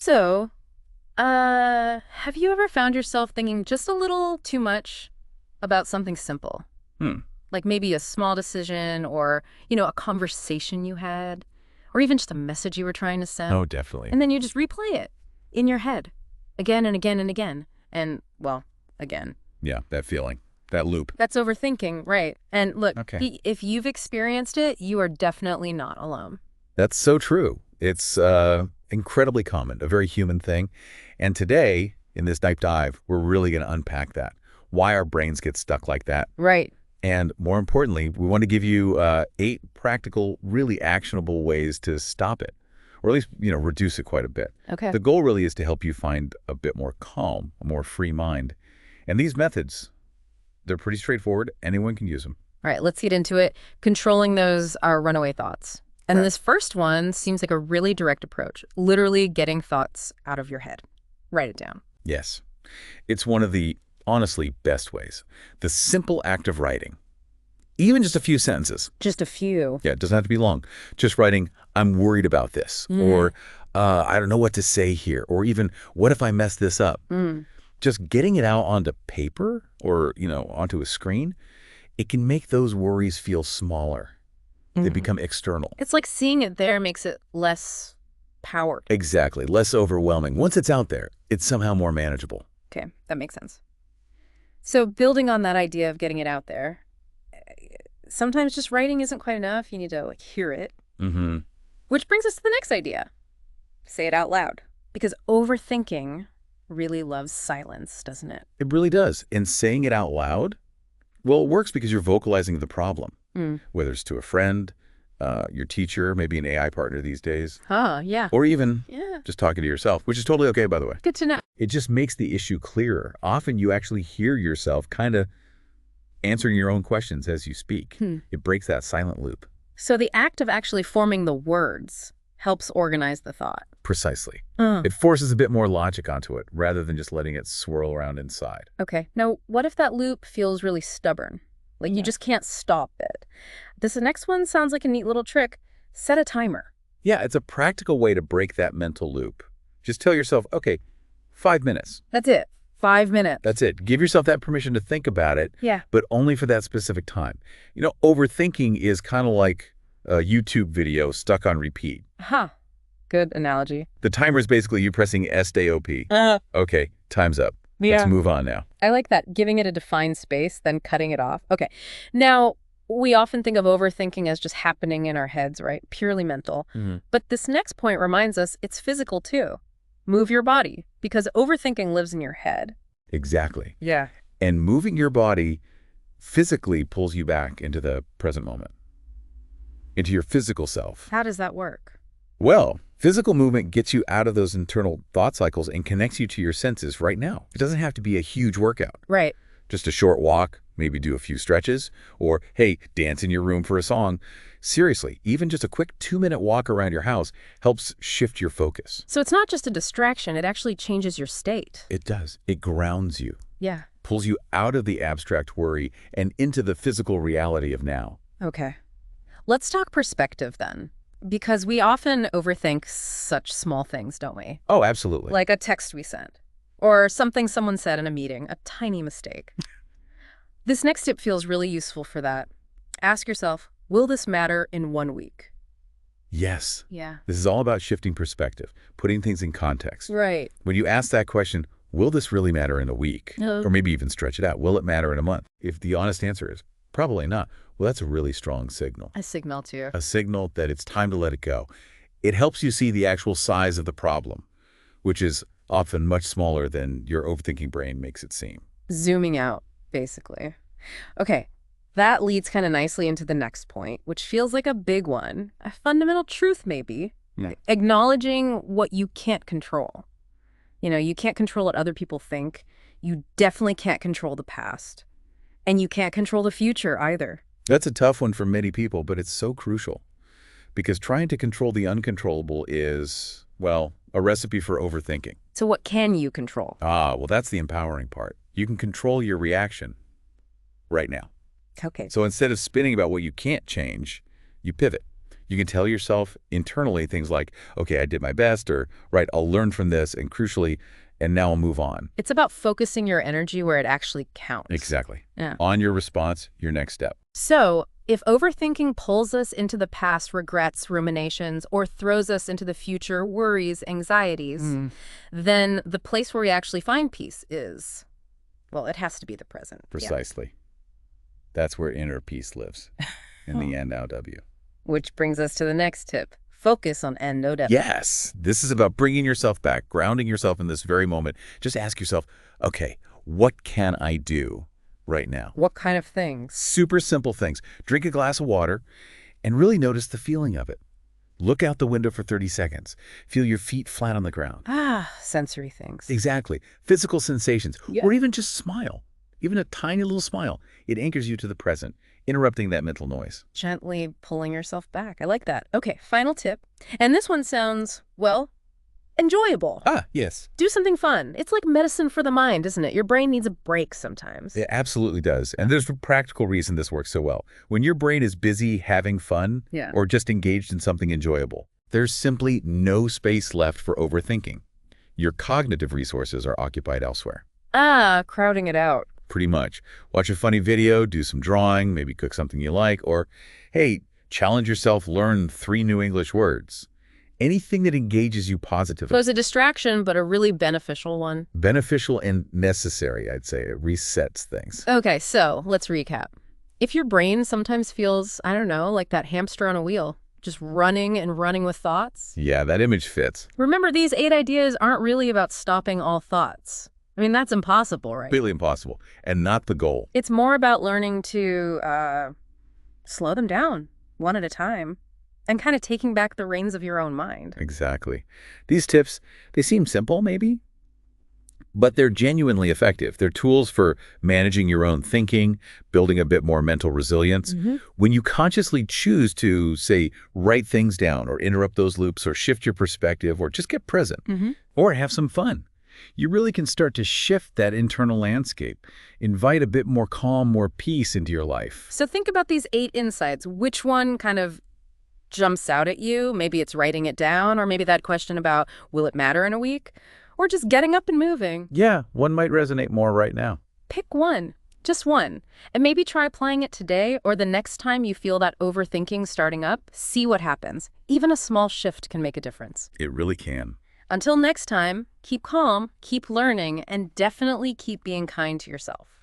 So, have you ever found yourself thinking just a little too much about something simple? Hmm. Like maybe a small decision or, a conversation you had, or even just a message you were trying to send. Oh, definitely. And then you just replay it in your head again and again and again. And, well, again. Yeah, that feeling, that loop. That's overthinking, right? And look, Okay. if you've experienced it, you are definitely not alone. That's so true. It's incredibly common, a very human thing. And today, in this deep dive, we're really going to unpack that, why our brains get stuck like that. Right. And more importantly, we want to give you 8 practical, really actionable ways to stop it, or at least, reduce it quite a bit. Okay. The goal really is to help you find a bit more calm, a more free mind. And these methods, they're pretty straightforward. Anyone can use them. All right, let's get into it. Controlling those are runaway thoughts. And Correct. this first one seems like a really direct approach, literally getting thoughts out of your head. Write it down. Yes. It's one of the, honestly, best ways. The simple act of writing, even just a few sentences. Just a few. Yeah, it doesn't have to be long. Just writing, I'm worried about this, or I don't know what to say here, or even, what if I mess this up? Mm. Just getting it out onto paper or, onto a screen, it can make those worries feel smaller. They become external. It's like seeing it there makes it less powered. Exactly. Less overwhelming. Once it's out there, it's somehow more manageable. Okay, that makes sense. So building on that idea of getting it out there, sometimes just writing isn't quite enough. You need to hear it. Mm-hmm. Which brings us to the next idea. Say it out loud. Because overthinking really loves silence, doesn't it? It really does. And saying it out loud, well, it works because you're vocalizing the problem, whether it's to a friend, your teacher, maybe an AI partner these days, Yeah. or even Yeah. just talking to yourself, which is totally okay, by the way. Good to know. It just makes the issue clearer. Often you actually hear yourself kind of answering your own questions as you speak. It breaks that silent loop. So the act of actually forming the words helps organize the thought. Precisely. It forces a bit more logic onto it rather than just letting it swirl around inside. Okay. Now, what if that loop feels really stubborn? Like you just can't stop it. This next one sounds like a neat little trick. Set a timer. Yeah, it's a practical way to break that mental loop. Just tell yourself, okay, 5 minutes. That's it. 5 minutes. That's it. Give yourself that permission to think about it, Yeah. but only for that specific time. Overthinking is kind of like a YouTube video stuck on repeat. Huh. Good analogy. The timer is basically you pressing stop. Okay, time's up. Let's move on now. I like that. Giving it a defined space, then cutting it off. Okay. Now, we often think of overthinking as just happening in our heads, right? Purely mental. But this next point reminds us it's physical too. Move your body, because overthinking lives in your head. Exactly. Yeah. And moving your body physically pulls you back into the present moment, into your physical self. How does that work? Well, physical movement gets you out of those internal thought cycles and connects you to your senses right now. It doesn't have to be a huge workout. Right. Just a short walk, maybe do a few stretches, or, hey, dance in your room for a song. Seriously, even just a quick 2-minute walk around your house helps shift your focus. So it's not just a distraction, it actually changes your state. It does. It grounds you, Yeah. pulls you out of the abstract worry and into the physical reality of now. Okay. Let's talk perspective then. Because we often overthink such small things, don't we? Oh, absolutely. Like a text we sent, or something someone said in a meeting, a tiny mistake. This next tip feels really useful for that. Ask yourself, will this matter in 1 week? Yes. Yeah. This is all about shifting perspective, putting things in context. Right. When you ask that question, will this really matter in a week? Or maybe even stretch it out. Will it matter in a month? If the honest answer is probably not, well, that's a really strong signal. A signal to you. A signal that it's time to let it go. It helps you see the actual size of the problem, which is often much smaller than your overthinking brain makes it seem. Zooming out, basically. Okay. That leads kind of nicely into the next point, which feels like a big one. A fundamental truth, maybe. Yeah. Acknowledging what you can't control. You can't control what other people think. You definitely can't control the past. And you can't control the future either. That's a tough one for many people, but it's so crucial. Because trying to control the uncontrollable is, well, a recipe for overthinking. So what can you control? Well, that's the empowering part. You can control your reaction right now. Okay. So instead of spinning about what you can't change, you pivot. You can tell yourself internally things like, okay, I did my best, or right, I'll learn from this, and crucially, and now I'll move on. It's about focusing your energy where it actually counts. Exactly. Yeah. On your response, your next step. So, if overthinking pulls us into the past regrets, ruminations, or throws us into the future worries, anxieties, then the place where we actually find peace is, well, it has to be the present. Precisely. That's where inner peace lives, in the NOW. Which brings us to the next tip. Focus on NOW. Yes. This is about bringing yourself back, grounding yourself in this very moment. Just ask yourself, okay, what can I do right now? What kind of things? Super simple things. Drink a glass of water and really notice the feeling of it. Look out the window for 30 seconds. Feel your feet flat on the ground. Sensory things. Exactly. Physical sensations. Yeah. Or even just smile. Even a tiny little smile. It anchors you to the present, interrupting that mental noise. Gently pulling yourself back. I like that. Okay, final tip. And this one sounds, well, enjoyable. Yes. Do something fun. It's like medicine for the mind, isn't it? Your brain needs a break sometimes. It absolutely does. And there's a practical reason this works so well. When your brain is busy having fun or just engaged in something enjoyable, there's simply no space left for overthinking. Your cognitive resources are occupied elsewhere. Crowding it out. Pretty much. Watch a funny video, do some drawing, maybe cook something you like, or, hey, challenge yourself, learn 3 new English words. Anything that engages you positively. So it's a distraction, but a really beneficial one. Beneficial and necessary, I'd say. It resets things. Okay, so let's recap. If your brain sometimes feels, I don't know, like that hamster on a wheel, just running and running with thoughts. Yeah, that image fits. Remember, these 8 ideas aren't really about stopping all thoughts. I mean, that's impossible, right? Completely impossible, and not the goal. It's more about learning to slow them down one at a time and kind of taking back the reins of your own mind. Exactly. These tips, they seem simple, maybe, but they're genuinely effective. They're tools for managing your own thinking, building a bit more mental resilience. When you consciously choose to, say, write things down or interrupt those loops or shift your perspective or just get present or have some fun, you really can start to shift that internal landscape, invite a bit more calm, more peace into your life. So think about these 8 insights. Which one kind of jumps out at you? Maybe it's writing it down, or maybe that question about, will it matter in a week? Or just getting up and moving. Yeah, one might resonate more right now. Pick one, just one, and maybe try applying it today or the next time you feel that overthinking starting up. See what happens. Even a small shift can make a difference. It really can. Until next time, keep calm, keep learning, and definitely keep being kind to yourself.